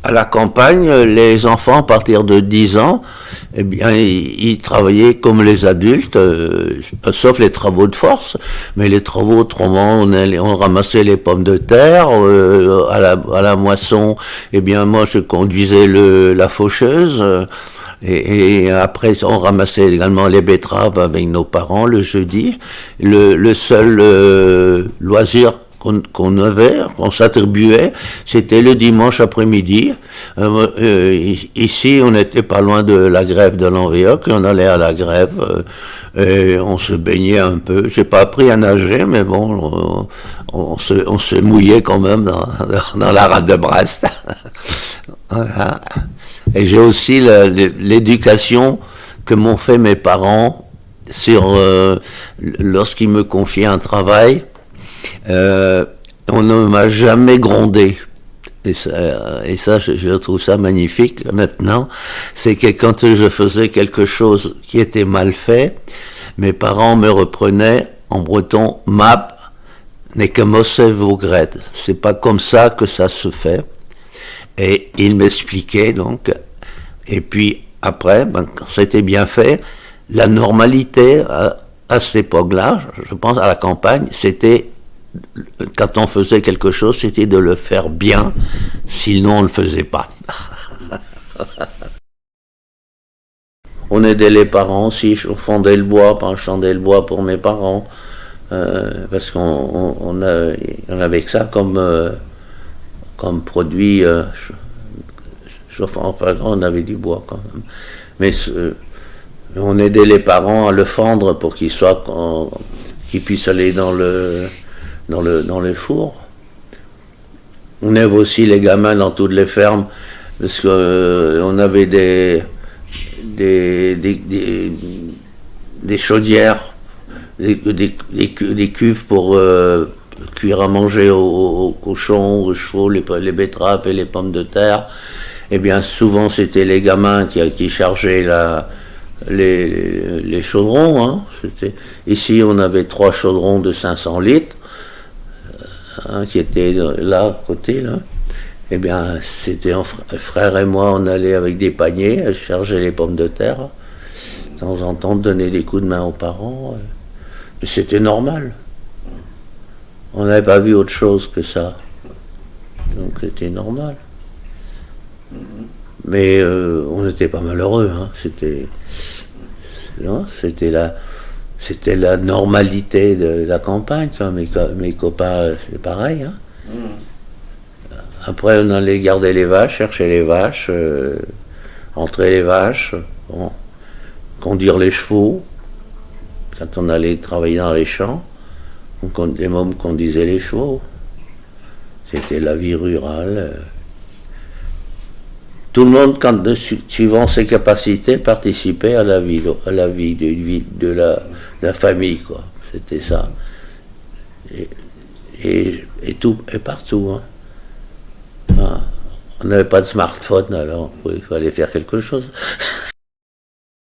à la campagne, les enfants, à partir de 10 ans, eh bien, ils travaillaient comme les adultes, sauf les travaux de force. Mais les travaux, autrement, on ramassait les pommes de terre, à la moisson, eh bien, moi, je conduisais la faucheuse, et après, on ramassait également les betteraves avec nos parents le jeudi. Le seul loisir qu'on avait, qu'on s'attribuait, c'était le dimanche après-midi. Ici, on n'était pas loin de la grève de Lanvéoc, et on allait à la grève, et on se baignait un peu. J'ai pas appris à nager, mais bon, on se mouillait quand même dans la rade de Brest. Voilà. Et j'ai aussi l'éducation que m'ont fait mes parents sur lorsqu'ils me confiaient un travail. On ne m'a jamais grondé. Et ça je trouve ça magnifique maintenant. C'est que quand je faisais quelque chose qui était mal fait, mes parents me reprenaient en breton map n'est que mosse vogret. C'est pas comme ça que ça se fait. Et ils m'expliquaient donc. Et puis après, quand c'était bien fait, la normalité à cette époque-là, je pense à la campagne, c'était quand on faisait quelque chose, c'était de le faire bien, sinon on ne le faisait pas. On aidait les parents aussi, je fondais le bois, je fondais le bois pour mes parents, parce qu'on avait que ça comme produit. On avait du bois quand même. Mais on aidait les parents à le fendre pour qu'ils puissent aller dans le four. On aide aussi les gamins dans toutes les fermes, parce qu'on avait des chaudières, des cuves pour cuire à manger aux cochons, aux chevaux, les betteraves et les pommes de terre. Eh bien, souvent, c'était les gamins qui chargeaient les chaudrons. Hein. Ici, on avait 3 chaudrons de 500 litres, qui étaient là, à côté, là. Eh bien, c'était frère et moi, on allait avec des paniers, charger les pommes de terre. De temps en temps, donner des coups de main aux parents. Mais c'était normal. On n'avait pas vu autre chose que ça. Donc, c'était normal. Mais on n'était pas malheureux. Hein. C'était la normalité de la campagne. Enfin, mes copains, c'est pareil. Hein. Après, on allait garder les vaches, chercher les vaches, entrer les vaches, conduire les chevaux. Quand on allait travailler dans les champs, les mômes conduisaient les chevaux. C'était la vie rurale. Tout le monde, suivant ses capacités, participait à la vie de la famille, quoi. C'était ça. Et partout. Hein. On n'avait pas de smartphone, alors il fallait faire quelque chose.